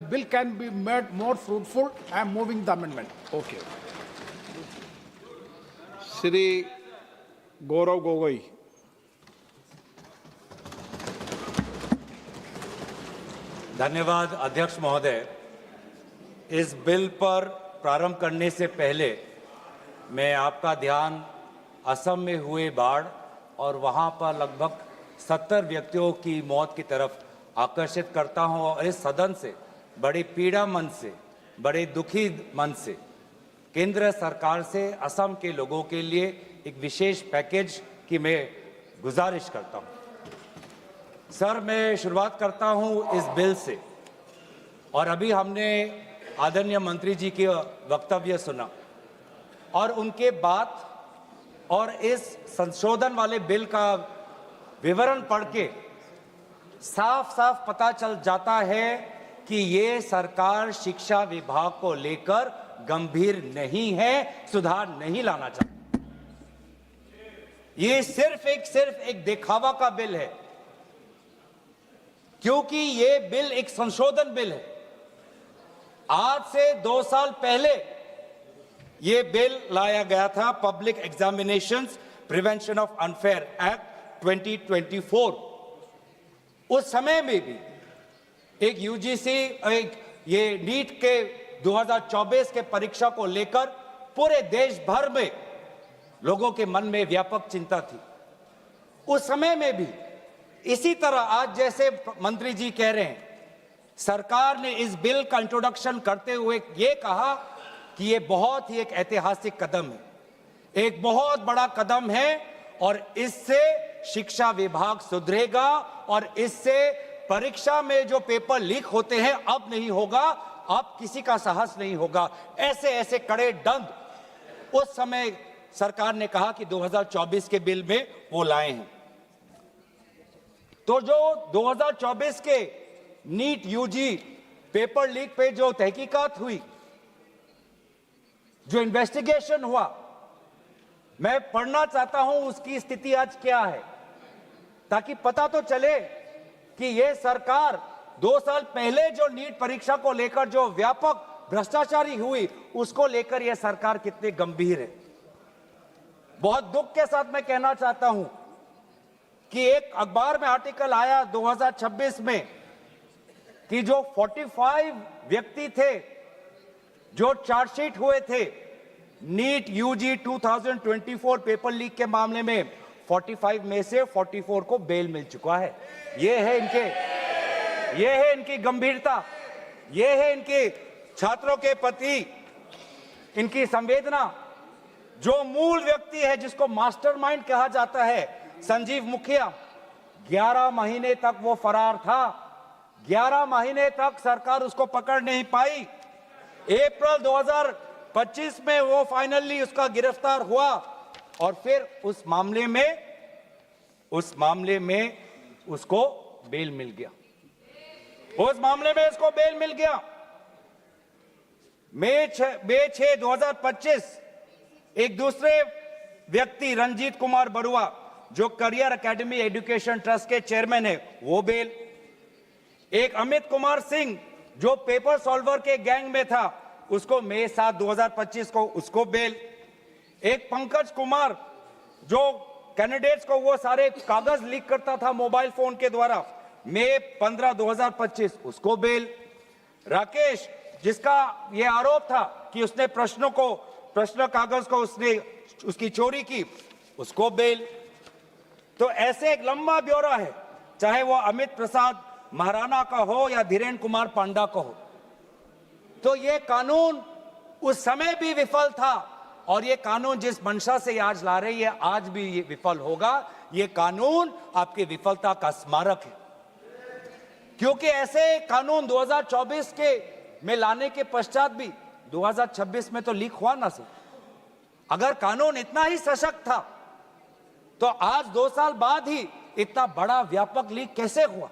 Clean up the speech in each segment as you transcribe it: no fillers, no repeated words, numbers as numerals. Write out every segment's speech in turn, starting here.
bill can be made more fruitful. I am moving the amendment. Okay. Shri Gaurav Gogoi. धन्यवाद अध्यक्ष महोदय। इस बिल पर प्रारंभ करने से पहले मैं आपका ध्यान असम में हुए बाढ़ और वहां पर लगभग 70 व्यक्तियों की मौत की तरफ आकर्षित करता हूं और इस सदन से बड़ी पीड़ा मन से, बड़े दुखी मन से केंद्र सरकार से असम के लोगों के लिए एक विशेष पैकेज की मैं गुजारिश करता हूं। सर, मैं शुरुआत करता हूं इस बिल से। और अभी हमने आदरणीय मंत्री जी के वक्तव्य सुना और उनके बात और इस संशोधन वाले बिल का विवरण पढ़ के साफ साफ पता चल जाता है कि ये सरकार शिक्षा विभाग को लेकर गंभीर नहीं है, सुधार नहीं लाना चाहती। ये सिर्फ एक दिखावा का बिल है, क्योंकि ये बिल एक संशोधन बिल है। आज से 2 साल पहले ये बिल लाया गया था, public examinations prevention of unfair act 2024। उस समय में भी एक यूजीसी ये नीट के 2024 के परीक्षा को लेकर पूरे देश भर में लोगों के मन में व्यापक चिंता थी। उस समय में भी इसी तरह आज जैसे मंत्री जी कह रहे हैं, सरकार ने इस बिल का इंट्रोडक्शन करते हुए ये कहा कि ये बहुत ही एक ऐतिहासिक कदम है, एक बहुत बड़ा कदम है और इससे शिक्षा विभाग सुधरेगा और इससे परीक्षा में जो पेपर लीक होते हैं अब नहीं होगा, अब किसी का साहस नहीं होगा। ऐसे कड़े दंड उस समय सरकार ने कहा कि 2024 के बिल में वो लाए हैं। तो जो 2024 के नीट यूजी पेपर लीक पे जो तहकीकात हुई, जो इन्वेस्टिगेशन हुआ, मैं पढ़ना चाहता हूं उसकी स्थिति आज क्या है, ताकि पता तो चले कि ये सरकार 2 साल पहले जो नीट परीक्षा को लेकर जो व्यापक भ्रष्टाचारी हुई उसको लेकर यह सरकार कितनी गंभीर है। बहुत दुख के साथ मैं कहना चाहता हूं कि एक अखबार में आर्टिकल आया 2026 में कि जो 45 व्यक्ति थे जो चार्जशीट हुए थे नीट यूजी 2024 पेपर लीक के मामले में, 45 में से 44 को बेल मिल चुका है। ये है इनकी गंभीरता, ये है इनके छात्रों के प्रति इनकी संवेदना। जो मूल व्यक्ति है जिसको मास्टरमाइंड कहा जाता है, संजीव मुखिया, 11 महीने तक वो फरार था। 11 महीने तक सरकार उसको पकड़ नहीं पाई। अप्रैल 2025 में वो फाइनली उसका गिरफ्तार हुआ और फिर उस मामले में उसको बेल मिल गया। उस मामले में उसको बेल मिल गया। मई 6, 2025 एक दूसरे व्यक्ति रंजीत कुमार बरुआ जो करियर एकेडमी एजुकेशन ट्रस्ट के चेयरमैन है, वो बेल। एक अमित कुमार सिंह जो पेपर सॉल्वर के गैंग में था, उसको मई 7, 2025 को उसको बेल। एक पंकज कुमार जो कैंडिडेट्स को वो सारे कागज लीक करता था मोबाइल फोन के द्वारा, मई 15, 2025 उसको बेल। राकेश जिसका ये आरोप था कि उसने प्रश्न कागज को उसकी चोरी की, उसको बेल। तो ऐसे एक लंबा ब्यौरा है, चाहे वो अमित प्रसाद महाराणा का हो या धीरेन्द्र कुमार पांडा का हो। तो ये कानून उस समय भी विफल था और ये कानून जिस मंशा से आज ला रही है आज भी ये विफल होगा। ये कानून आपकी विफलता का स्मारक है, क्योंकि ऐसे कानून 2024 के में लाने के पश्चात भी 2026 में तो लीक हुआ ना सर। अगर कानून इतना ही सशक्त था तो आज 2 साल बाद ही इतना बड़ा व्यापक लीक कैसे हुआ।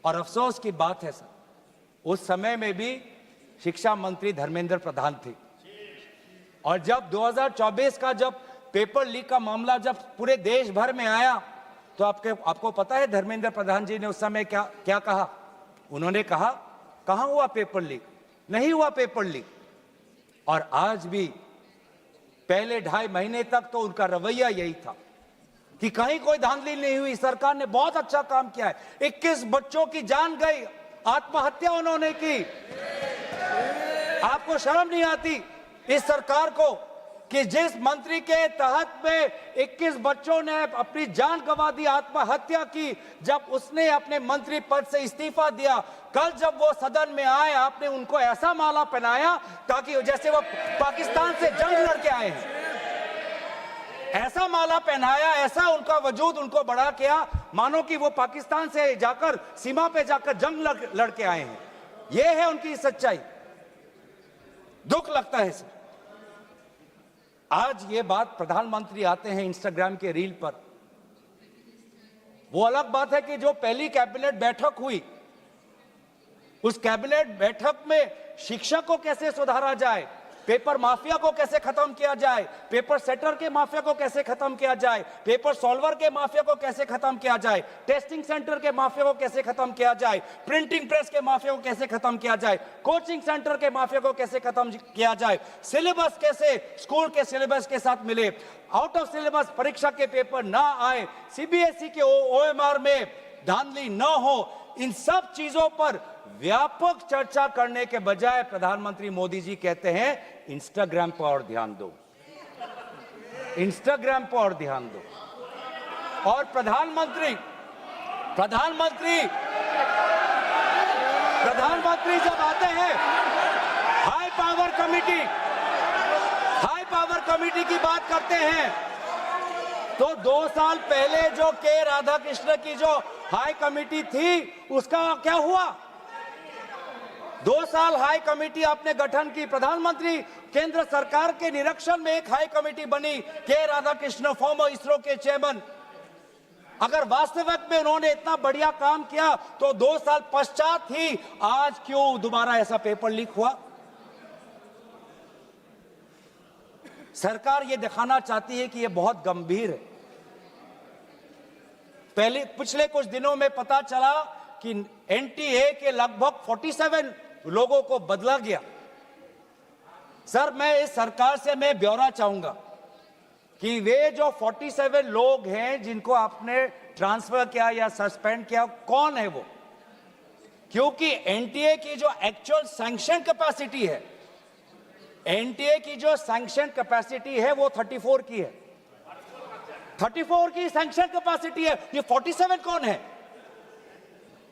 और अफसोस की बात है सर, उस समय में भी शिक्षा मंत्री धर्मेंद्र प्रधान थे और जब 2024 का जब पेपर लीक का मामला जब पूरे देश भर में आया तो आपको पता है धर्मेंद्र प्रधान जी ने उस समय क्या कहा। उन्होंने कहा कहां हुआ पेपर लीक? नहीं हुआ पेपर लीक। और आज भी पहले 2.5 महीने तक तो उनका रवैया यही था कि कहीं कोई धांधली नहीं हुई, सरकार ने बहुत अच्छा काम किया है। 21 बच्चों की जान गई, आत्महत्या उन्होंने की। आपको शर्म नहीं आती इस सरकार को कि जिस मंत्री के तहत में 21 बच्चों ने अपनी जान गंवा दी, आत्महत्या की, जब उसने अपने मंत्री पद से इस्तीफा दिया, कल जब वो सदन में आए आपने उनको ऐसा माला पहनाया ताकि जैसे वो पाकिस्तान से जंग लड़के आए हैं, ऐसा माला पहनाया, ऐसा उनका वजूद उनको बड़ा किया मानो कि वो पाकिस्तान से जाकर सीमा पे जाकर जंग लड़के आए हैं। ये है उनकी सच्चाई। दुख लगता है सर। आज ये बात प्रधानमंत्री आते हैं इंस्टाग्राम के रील पर, वो अलग बात है कि जो पहली कैबिनेट बैठक हुई उस कैबिनेट बैठक में शिक्षा को कैसे सुधारा जाए, पेपर माफिया को कैसे खत्म किया जाए, पेपर सेटर के माफिया को कैसे खत्म किया जाए, पेपर सॉल्वर के माफिया को कैसे खत्म किया जाए, टेस्टिंग सेंटर के माफिया को कैसे खत्म किया जाए, प्रिंटिंग प्रेस के माफिया को कैसे खत्म किया जाए, कोचिंग सेंटर के माफिया को कैसे खत्म किया जाए, सिलेबस कैसे स्कूल के सिलेबस के साथ मिले, आउट ऑफ सिलेबस परीक्षा के पेपर ना आए, सीबीएसई के ओएमआर में धांधली न हो, इन सब चीजों पर व्यापक चर्चा करने के बजाय प्रधानमंत्री मोदी जी कहते हैं इंस्टाग्राम पर और ध्यान दो, इंस्टाग्राम पर और ध्यान दो। और प्रधानमंत्री जब आते हैं हाई पावर कमेटी की बात करते हैं, तो 2 साल पहले जो के राधाकृष्ण की जो हाई कमेटी थी उसका क्या हुआ? 2 साल हाई कमेटी आपने गठन की, प्रधानमंत्री केंद्र सरकार के निरीक्षण में एक हाई कमेटी बनी, के राधाकृष्ण फॉर्मर इसरो के चेयरमैन। अगर वास्तविक में उन्होंने इतना बढ़िया काम किया तो 2 साल पश्चात ही आज क्यों दोबारा ऐसा पेपर लीक हुआ? सरकार ये दिखाना चाहती है कि ये बहुत गंभीर है। पिछले कुछ दिनों में पता चला कि एनटीए के लगभग 47 लोगों को बदला गया। सर, मैं इस सरकार से मैं ब्यौरा चाहूंगा कि वे जो 47 लोग हैं जिनको आपने ट्रांसफर किया या सस्पेंड किया, कौन है वो? क्योंकि एनटीए की जो एक्चुअल सैंक्शन कैपेसिटी है, एनटीए की जो सैंक्शन कैपेसिटी है वो 34 की है, 34 की सैंक्शन कैपेसिटी है। ये 47 कौन है?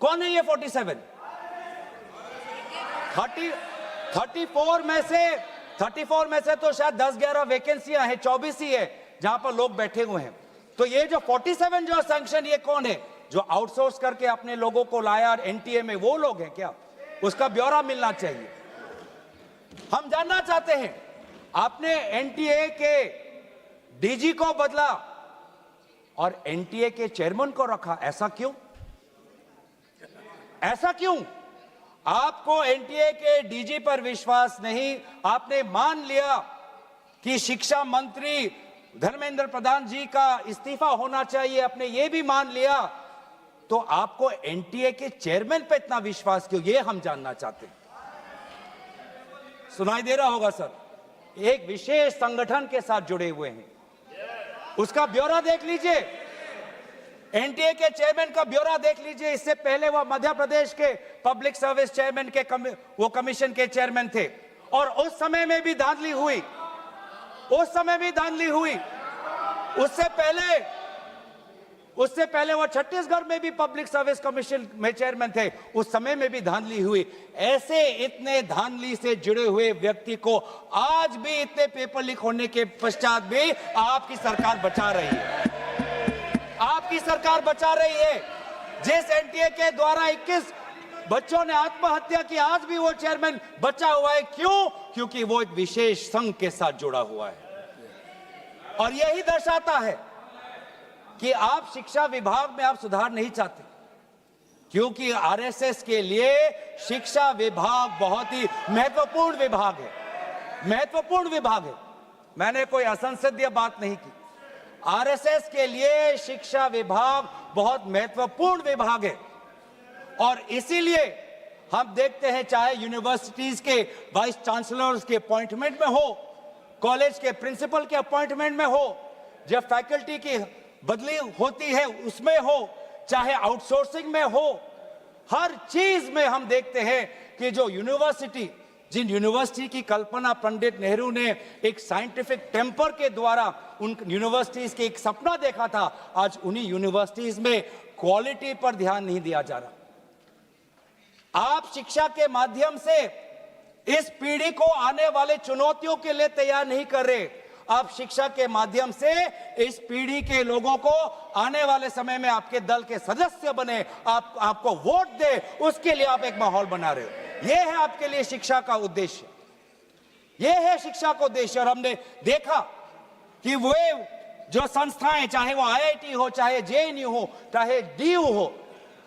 कौन है ये 47? 34 में से तो शायद 10-11 वैकेंसियां हैं, 24 ही है जहां पर लोग बैठे हुए हैं। तो ये जो 47 जो सैंक्शन, ये कौन है? जो आउटसोर्स करके अपने लोगों को लाया एनटीए में, वो लोग हैं क्या? उसका ब्यौरा मिलना चाहिए। हम जानना चाहते हैं, आपने एनटीए के डीजी को बदला और एनटीए के चेयरमैन को रखा, ऐसा क्यों? ऐसा क्यों? आपको एनटीए के डीजी पर विश्वास नहीं, आपने मान लिया कि शिक्षा मंत्री धर्मेंद्र प्रधान जी का इस्तीफा होना चाहिए, आपने ये भी मान लिया, तो आपको एनटीए के चेयरमैन पे इतना विश्वास क्यों? ये हम जानना चाहते हैं। सुनाई दे रहा होगा सर, एक विशेष संगठन के साथ जुड़े हुए हैं, उसका ब्यौरा देख लीजिए, एनटीए के चेयरमैन का ब्यौरा देख लीजिए। इससे पहले वह मध्य प्रदेश के पब्लिक सर्विस चेयरमैन के वो कमीशन के चेयरमैन थे, और उस समय में भी धांधली हुई, उससे पहले वो छत्तीसगढ़ में भी पब्लिक सर्विस कमीशन में चेयरमैन थे, उस समय में भी धांधली हुई। ऐसे इतने धांधली से जुड़े हुए व्यक्ति को आज भी इतने पेपर लीक होने के पश्चात भी आपकी सरकार बचा रही है, आपकी सरकार बचा रही है। जिस एनटीए के द्वारा 21 बच्चों ने आत्महत्या की, आज भी वो चेयरमैन बचा हुआ है। क्यों? क्योंकि वो एक विशेष संघ के साथ जुड़ा हुआ है। और यही दर्शाता है कि आप शिक्षा विभाग में आप सुधार नहीं चाहते, क्योंकि आरएसएस के लिए शिक्षा विभाग बहुत ही महत्वपूर्ण विभाग है, मैंने कोई असंसदीय बात नहीं की। आरएसएस के लिए शिक्षा विभाग बहुत महत्वपूर्ण विभाग है, और इसीलिए हम देखते हैं चाहे यूनिवर्सिटीज के वाइस चांसलर्स के अपॉइंटमेंट में हो, कॉलेज के प्रिंसिपल के अपॉइंटमेंट में हो, जब फैकल्टी की बदली होती है उसमें हो, चाहे आउटसोर्सिंग में हो, हर चीज में हम देखते हैं कि जो यूनिवर्सिटी, जिन यूनिवर्सिटी की कल्पना पंडित नेहरू ने एक साइंटिफिक टेम्पर के द्वारा उन यूनिवर्सिटीज के एक सपना देखा था, आज उन्हीं यूनिवर्सिटीज में क्वालिटी पर ध्यान नहीं दिया जा रहा। आप शिक्षा के माध्यम से इस पीढ़ी को आने वाले चुनौतियों के लिए तैयार नहीं कर रहे। आप शिक्षा के माध्यम से इस पीढ़ी के लोगों को आने वाले समय में आपके दल के सदस्य बने, आपको वोट दे, उसके लिए आप एक माहौल बना रहे हो। यह है आपके लिए शिक्षा का उद्देश्य, यह है शिक्षा का उद्देश्य। और हमने देखा कि वे जो संस्थाएं, चाहे वो आईआईटी हो, चाहे जेएनयू हो, चाहे डीयू हो,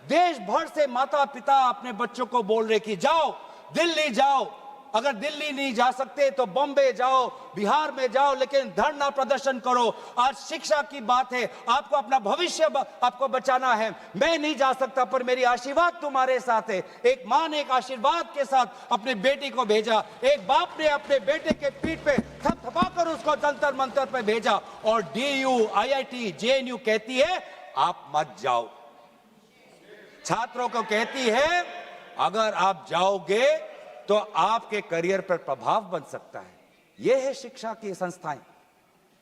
देश भर से माता पिता अपने बच्चों को बोल रहे कि जाओ दिल्ली जाओ, अगर दिल्ली नहीं जा सकते तो बॉम्बे जाओ, बिहार में जाओ, लेकिन धरना प्रदर्शन करो। आज शिक्षा की बात है, आपको अपना भविष्य आपको बचाना है। मैं नहीं जा सकता पर मेरी आशीर्वाद तुम्हारे साथ है। एक मां ने एक आशीर्वाद के साथ अपनी बेटी को भेजा, एक बाप ने अपने बेटे के पीठ पे थपथपाकर उसको जंतर मंतर पे भेजा, और डीयू, आईआईटी, जेएनयू कहती है आप मत जाओ। छात्रों को कहती है अगर आप जाओगे तो आपके करियर पर प्रभाव बन सकता है। यह है शिक्षा की संस्थाएं।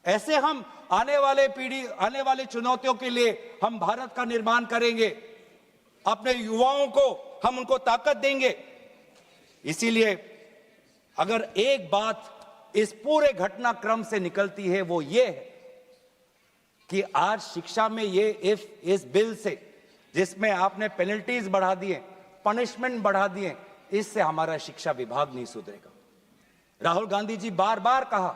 ऐसे हम आने वाले चुनौतियों के लिए हम भारत का निर्माण करेंगे, अपने युवाओं को हम उनको ताकत देंगे। इसीलिए अगर एक बात इस पूरे घटनाक्रम से निकलती है वो ये है कि आज शिक्षा में ये इस बिल से, जिसमें आपने पेनल्टीज बढ़ा दिए, पनिशमेंट बढ़ा दिए, इससे हमारा शिक्षा विभाग नहीं सुधरेगा। राहुल गांधी जी बार बार कहा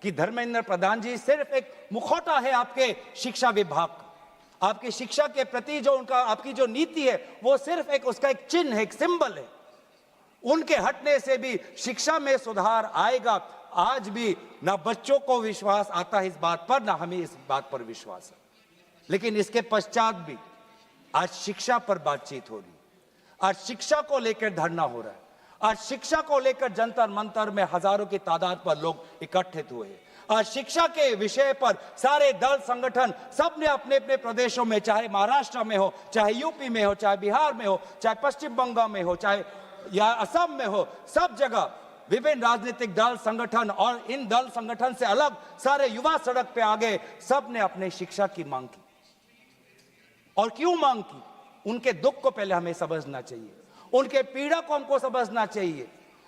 कि धर्मेंद्र प्रधान जी सिर्फ एक मुखौटा है आपके शिक्षा विभाग का। आपकी शिक्षा के प्रति जो उनका, आपकी जो नीति है वो सिर्फ एक उसका एक चिन्ह है, एक सिंबल है। उनके हटने से भी शिक्षा में सुधार आएगा। आज भी ना बच्चों को विश्वास आता है इस बात पर, ना हमें इस बात पर विश्वास है। लेकिन इसके पश्चात भी आज शिक्षा पर बातचीत हो रही, आज शिक्षा को लेकर धरना हो रहा है, आज शिक्षा को लेकर जंतर मंतर में हजारों की तादाद पर लोग इकट्ठित हुए। आज शिक्षा के विषय पर सारे दल संगठन सब ने अपने अपने प्रदेशों में, चाहे महाराष्ट्र में हो, चाहे यूपी में हो, चाहे बिहार में हो, चाहे पश्चिम बंगाल में हो, चाहे या असम में हो, सब जगह विभिन्न राजनीतिक दल संगठन और इन दल संगठन से अलग सारे युवा सड़क पे आ गए। सब ने अपने शिक्षा की मांग की। और क्यों मांग की? उनके दुख को पहले हमें समझना चाहिए, उनके पीड़ा को हमको समझना चाहिए,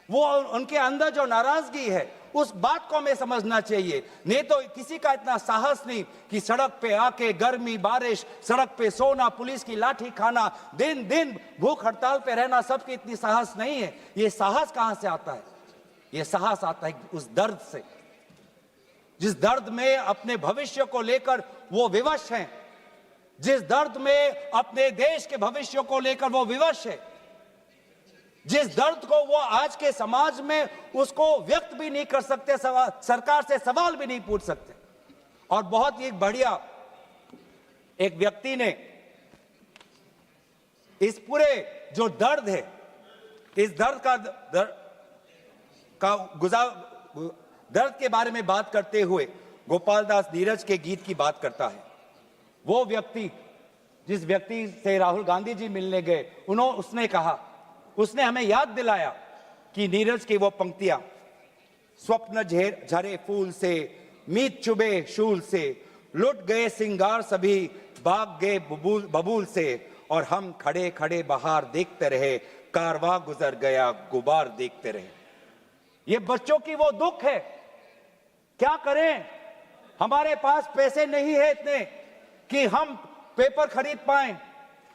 वो उनके अंदर जो नाराजगी है उस बात को हमें समझना चाहिए। नहीं तो किसी का इतना साहस नहीं कि सड़क पे आके गर्मी बारिश, सड़क पे सोना, पुलिस की लाठी खाना, दिन दिन भूख हड़ताल पे रहना, सबकी इतनी साहस नहीं है। ये साहस कहां से आता है? ये साहस आता है उस दर्द से, जिस दर्द में अपने भविष्य को लेकर वो विवश हैं, जिस दर्द में अपने देश के भविष्य को लेकर वो विवश है, जिस दर्द को वो आज के समाज में उसको व्यक्त भी नहीं कर सकते, सरकार से सवाल भी नहीं पूछ सकते। और बहुत ही बढ़िया एक व्यक्ति ने इस पूरे जो दर्द है, इस दर्द के बारे में बात करते हुए गोपाल दास नीरज के गीत की बात करता है। वो व्यक्ति, जिस व्यक्ति से राहुल गांधी जी मिलने गए, उसने कहा, उसने हमें याद दिलाया कि नीरज की वो पंक्तियां, स्वप्न झरे फूल से, मीत चुबे शूल से, लुट गए सिंगार सभी, भाग गए बबूल से, और हम खड़े खड़े बहार देखते रहे, कारवां गुजर गया गुबार देखते रहे। ये बच्चों की वो दुख है। क्या करें? हमारे पास पैसे नहीं है इतने कि हम पेपर खरीद पाएं।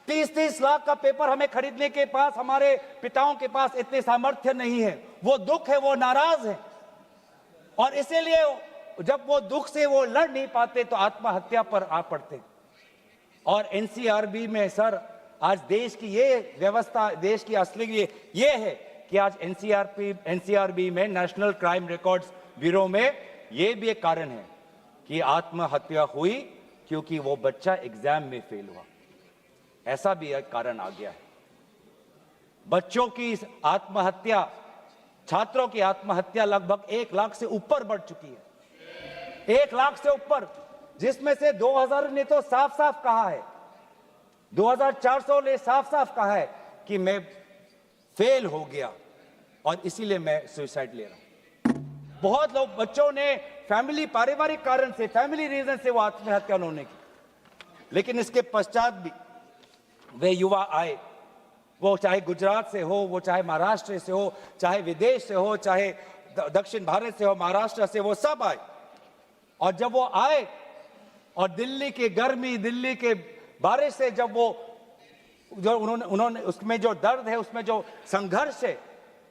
30-30 लाख का पेपर हमें खरीदने के पास, हमारे पिताओं के पास इतने सामर्थ्य नहीं है। वो दुख है, वो नाराज है, और इसीलिए जब वो दुख से वो लड़ नहीं पाते तो आत्महत्या पर आ पड़ते। और एनसीआरबी में सर, आज देश की ये व्यवस्था, देश की असली ये है कि आज एनसीआरबी में, नेशनल क्राइम रिकॉर्ड्स ब्यूरो में, ये भी एक कारण है कि आत्महत्या हुई क्योंकि वो बच्चा एग्जाम में फेल हुआ। ऐसा भी एक कारण आ गया है। बच्चों की आत्महत्या, छात्रों की आत्महत्या लगभग 1 लाख से ऊपर बढ़ चुकी है। 1 लाख से ऊपर, जिसमें से 2000 ने तो साफ साफ कहा है, 2400 ने साफ साफ कहा है कि मैं फेल हो गया और इसीलिए मैं सुसाइड ले रहा हूं। बहुत लोग, बच्चों ने फैमिली, पारिवारिक कारण से, फैमिली रीजन से वो आत्महत्या उन्होंने की। लेकिन इसके पश्चात भी वे युवा आए, वो चाहे गुजरात से हो, वो चाहे महाराष्ट्र से हो, चाहे विदेश से हो, चाहे दक्षिण भारत से हो, महाराष्ट्र से, वो सब आए। और जब वो आए और दिल्ली की गर्मी, दिल्ली के बारिश से जब वो जो उन्होंने उसमें जो दर्द है, उसमें जो संघर्ष है,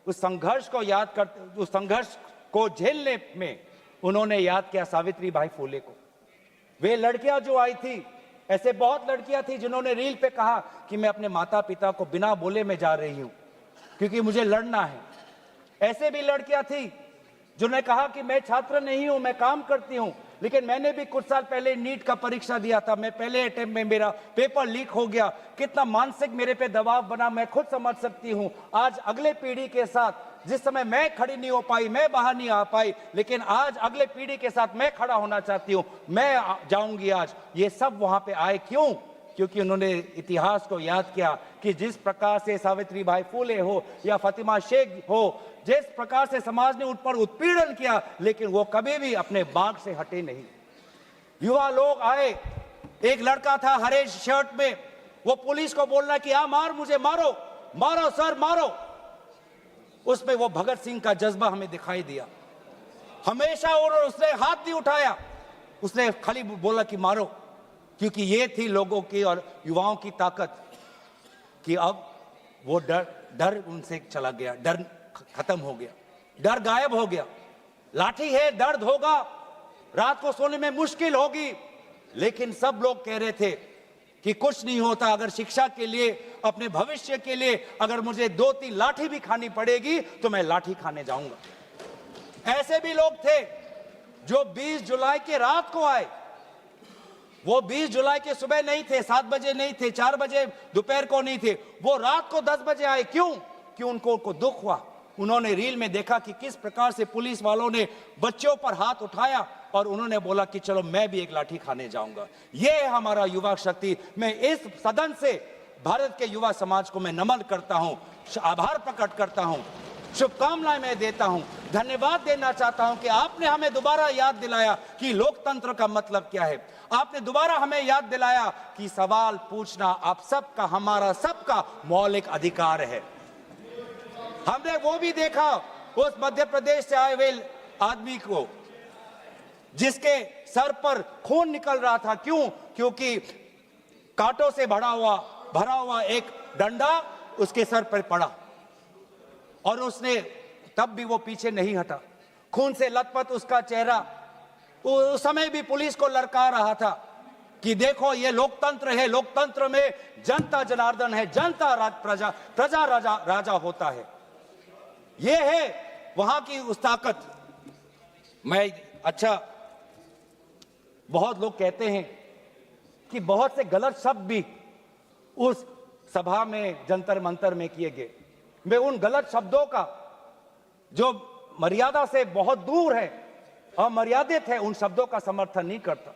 उस संघर्ष को याद करते, उस संघर्ष को झेलने में उन्होंने याद किया सावित्री बाई फुले को। वे लड़कियां जो आई थी, ऐसे बहुत लड़कियां थी जिन्होंने रील पे कहा कि मैं अपने माता पिता को बिना बोले में जा रही हूं क्योंकि मुझे लड़ना है। ऐसे भी लड़कियां थी जिन्होंने कहा कि मैं छात्र नहीं हूं, मैं काम करती हूं, लेकिन मैंने भी कुछ साल पहले नीट का परीक्षा दिया था, मैं पहले अटेम्प्ट में मेरा पेपर लीक हो गया, कितना मानसिक मेरे पे दबाव बना मैं खुद समझ सकती हूं। आज अगले पीढ़ी के साथ, जिस समय मैं खड़ी नहीं हो पाई, मैं बाहर नहीं आ पाई, लेकिन आज अगले पीढ़ी के साथ मैं खड़ा होना चाहती हूं, मैं जाऊंगी आज। ये सब वहां पे आए क्यों? क्योंकि उन्होंने इतिहास को याद किया कि जिस प्रकार से सावित्री बाई फुले हो या फातिमा शेख हो, जिस प्रकार से समाज ने उन पर उत्पीड़न किया, लेकिन वो कभी भी अपने बाग से हटे नहीं। युवा लोग आए, एक लड़का था हरे शर्ट में, वो पुलिस को बोल रहा कि आ मार, मुझे मारो, मारो सर मारो। उसमें वो भगत सिंह का जज्बा हमें दिखाई दिया। हमेशा उसने हाथ नहीं उठाया, उसने खाली बोला कि मारो, क्योंकि ये थी लोगों की और युवाओं की ताकत कि अब वो डर उनसे चला गया, डर खत्म हो गया, डर गायब हो गया। लाठी है, दर्द होगा, रात को सोने में मुश्किल होगी, लेकिन सब लोग कह रहे थे कि कुछ नहीं होता, अगर शिक्षा के लिए, अपने भविष्य के लिए अगर मुझे 2-3 लाठी भी खानी पड़ेगी तो मैं लाठी खाने जाऊंगा। ऐसे भी लोग थे जो 20 जुलाई के रात को आए। वो 20 जुलाई के सुबह नहीं थे, 7 बजे नहीं थे, 4 बजे दोपहर को नहीं थे, वो रात को 10 बजे आए। क्यों? क्यों? उनको दुख हुआ। उन्होंने रील में देखा कि किस प्रकार से पुलिस वालों ने बच्चों पर हाथ उठाया और उन्होंने बोला कि चलो मैं भी एक लाठी खाने जाऊंगा। ये है हमारा युवा शक्ति। मैं इस सदन से भारत के युवा समाज को मैं नमन करता हूं, आभार प्रकट करता हूं, शुभकामनाएं मैं देता हूं, धन्यवाद देना चाहता हूं कि आपने हमें दोबारा याद दिलाया कि लोकतंत्र का मतलब क्या है। आपने दोबारा हमें याद दिलाया कि सवाल पूछना आप सबका, हमारा सबका मौलिक अधिकार है। हमने वो भी देखा उस मध्य प्रदेश से आए हुए आदमी को जिसके सर पर खून निकल रहा था। क्यों? क्योंकि कांटों से भरा हुआ एक डंडा उसके सर पर पड़ा और उसने तब भी वो पीछे नहीं हटा। खून से लथपथ उसका चेहरा, उस समय भी पुलिस को ललकार रहा था कि देखो ये लोकतंत्र है, लोकतंत्र में जनता जनार्दन है, जनता प्रजा राजा होता है। ये है वहां की उस ताकत। बहुत लोग कहते हैं कि बहुत से गलत शब्द भी उस सभा में, जंतर मंतर में किए गए। मैं उन गलत शब्दों का जो मर्यादा से बहुत दूर है, अमर्यादित है, उन शब्दों का समर्थन नहीं करता,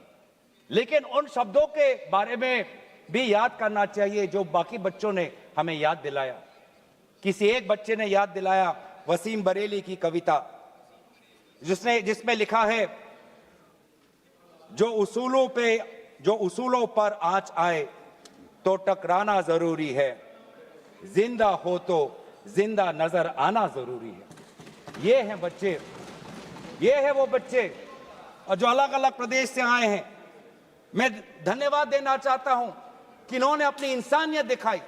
लेकिन उन शब्दों के बारे में भी याद करना चाहिए जो बाकी बच्चों ने हमें याद दिलाया। किसी एक बच्चे ने याद दिलाया वसीम बरेली की कविता, जिसमें लिखा है, जो उसूलों पर आंच आए तो टकराना जरूरी है, जिंदा हो तो जिंदा नजर आना जरूरी है। ये हैं बच्चे, ये है वो बच्चे और जो अलग अलग प्रदेश से आए हैं। मैं धन्यवाद देना चाहता हूं कि इन्होंने अपनी इंसानियत दिखाई।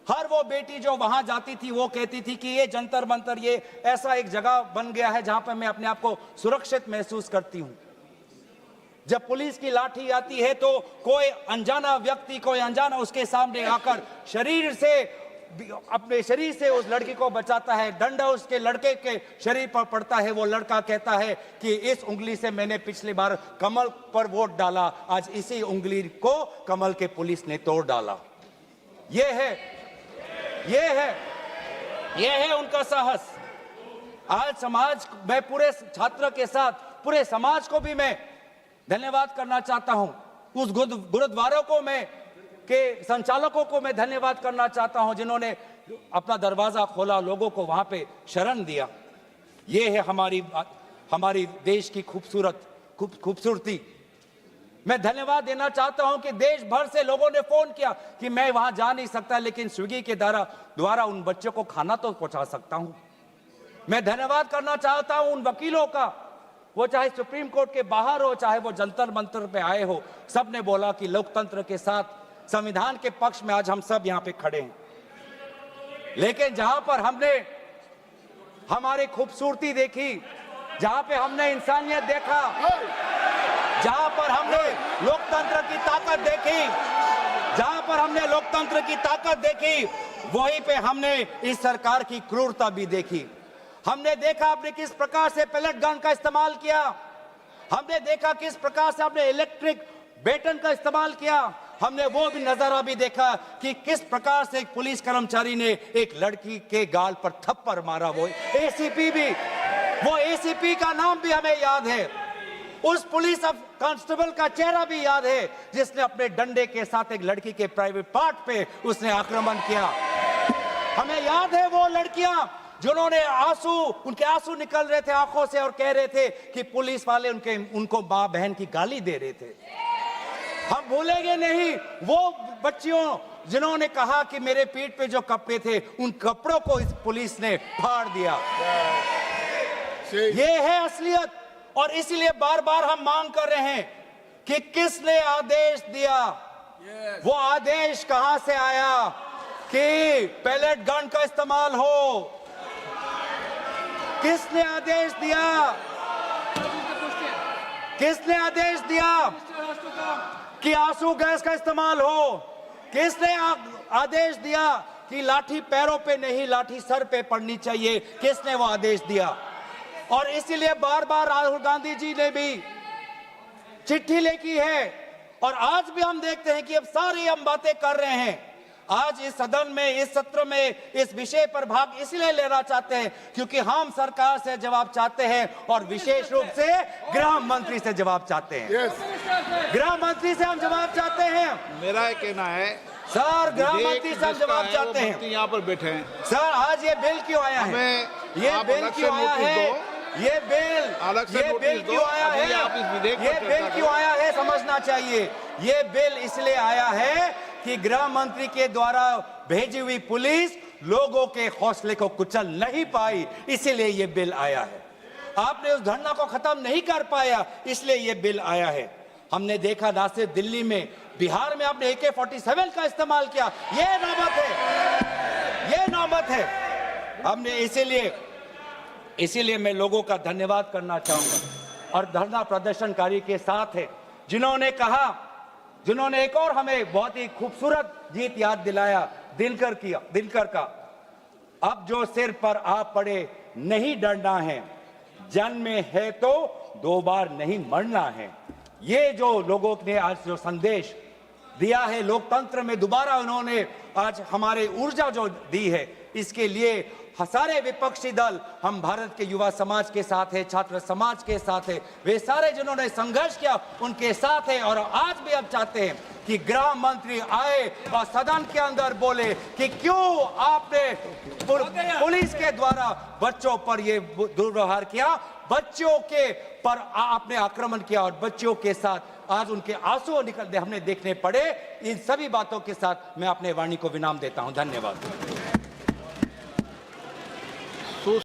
हर वो बेटी जो वहां जाती थी वो कहती थी कि ये जंतर मंतर, ये ऐसा एक जगह बन गया है जहां पर मैं अपने आप को सुरक्षित महसूस करती हूं। जब पुलिस की लाठी आती है तो कोई अनजाना व्यक्ति, कोई अनजाना उसके सामने आकर अपने शरीर से उस लड़की को बचाता है। डंडा उसके लड़के के शरीर पर पड़ता है। वो लड़का कहता है कि इस उंगली से मैंने पिछली बार कमल पर वोट डाला, आज इसी उंगली को कमल के पुलिस ने तोड़ डाला। ये है यह है उनका साहस। आज समाज, मैं पूरे छात्र के साथ पूरे समाज को भी मैं धन्यवाद करना चाहता हूं। उस गुरुद्वारों को मैं के संचालकों को मैं धन्यवाद करना चाहता हूं जिन्होंने अपना दरवाजा खोला, लोगों को वहां पे शरण दिया। ये है हमारी देश की खूबसूरती। मैं धन्यवाद देना चाहता हूं कि देश भर से लोगों ने फोन किया कि मैं वहां जा नहीं सकता, लेकिन स्विगी के द्वारा उन बच्चों को खाना तो पहुंचा सकता हूं। मैं धन्यवाद करना चाहता हूं उन वकीलों का, वो चाहे सुप्रीम कोर्ट के बाहर हो, चाहे वो जंतर मंतर पे आए हो, सब ने बोला कि लोकतंत्र के साथ, संविधान के पक्ष में आज हम सब यहां पे खड़े हैं। लेकिन जहां पर हमने हमारी खूबसूरती देखी, जहां पे हमने इंसानियत देखा, जहां पर हमने लोकतंत्र की ताकत देखी, जहां पर हमने लोकतंत्र की ताकत देखी, वहीं पे हमने इस सरकार की क्रूरता भी देखी। हमने देखा आपने किस प्रकार से पैलेट गन का इस्तेमाल किया, हमने देखा किस प्रकार से आपने इलेक्ट्रिक बेटन का इस्तेमाल किया, हमने वो भी नजारा भी देखा कि किस प्रकार से एक पुलिस कर्मचारी ने एक लड़की के गाल पर थप्पड़ मारा। वो एसीपी का नाम भी हमें याद है, उस पुलिस कांस्टेबल का चेहरा भी याद है जिसने अपने डंडे के साथ एक लड़की के प्राइवेट पार्ट पे उसने आक्रमण किया। हमें याद है वो लड़कियां जिन्होंने उनके आंसू निकल रहे थे आंखों से और कह रहे थे कि पुलिस वाले उनको मां बहन की गाली दे रहे थे। हम भूलेंगे नहीं वो बच्चियों जिन्होंने कहा कि मेरे पीठ पे जो कपड़े थे उन कपड़ों को इस पुलिस ने फाड़ दिया। ये है असलियत। और इसीलिए बार बार हम मांग कर रहे हैं कि किसने आदेश दिया, वो आदेश कहां से आया कि पैलेट गन का इस्तेमाल हो, किसने आदेश दिया, किसने आदेश दिया कि आंसू गैस का इस्तेमाल हो, किसने आदेश दिया कि लाठी पैरों पे नहीं लाठी सर पे पड़नी चाहिए, किसने वो आदेश दिया। और इसीलिए बार बार राहुल गांधी जी ने भी चिट्ठी लिखी है और आज भी हम देखते हैं कि अब सारी हम बातें कर रहे हैं। आज इस सदन में, इस सत्र में इस विषय पर भाग इसलिए लेना चाहते हैं क्योंकि हम सरकार से जवाब चाहते हैं और विशेष रूप से गृह मंत्री से जवाब चाहते हैं। गृह मंत्री से हम जवाब चाहते हैं। मेरा ये कहना है सर, गृह मंत्री से हम जवाब चाहते हैं। यहाँ पर बैठे हैं सर, आज ये बिल क्यों आया है, ये बिल क्यों आया है, ये बिल क्यों आया है, ये बिल क्यों आया है समझना चाहिए। ये बिल इसलिए आया है कि गृह मंत्री के द्वारा भेजी हुई पुलिस लोगों के हौसले को कुचल नहीं पाई, इसीलिए ये बिल आया है। आपने उस धरना को खत्म नहीं कर पाया, इसलिए ये बिल आया है। हमने देखा ना सिर्फ दिल्ली में, बिहार में आपने AK-47 का इस्तेमाल किया। ये नौबत है। हमने इसीलिए मैं लोगों का धन्यवाद करना चाहूंगा और धरना प्रदर्शनकारी के साथ है जिन्होंने एक और हमें बहुत ही खूबसूरत गीत याद दिलाया, दिनकर का। अब जो सिर पर आ पड़े नहीं डरना है, जन्म में है तो 2 बार नहीं मरना है। ये जो लोगों ने आज जो संदेश दिया है लोकतंत्र में, दोबारा उन्होंने आज हमारे ऊर्जा जो दी है, इसके लिए सारे विपक्षी दल, हम भारत के युवा समाज के साथ है, छात्र समाज के साथ है, वे सारे जिन्होंने संघर्ष किया उनके साथ है। और आज भी अब चाहते हैं कि गृह मंत्री आए और सदन के अंदर बोले कि क्यों आपने पुलिस के द्वारा बच्चों पर ये दुर्व्यवहार किया, बच्चों के पर आपने आक्रमण किया और बच्चों के साथ आज उनके आंसू निकलते हमने देखने पड़े। इन सभी बातों के साथ मैं अपने वाणी को विराम देता हूं। धन्यवाद।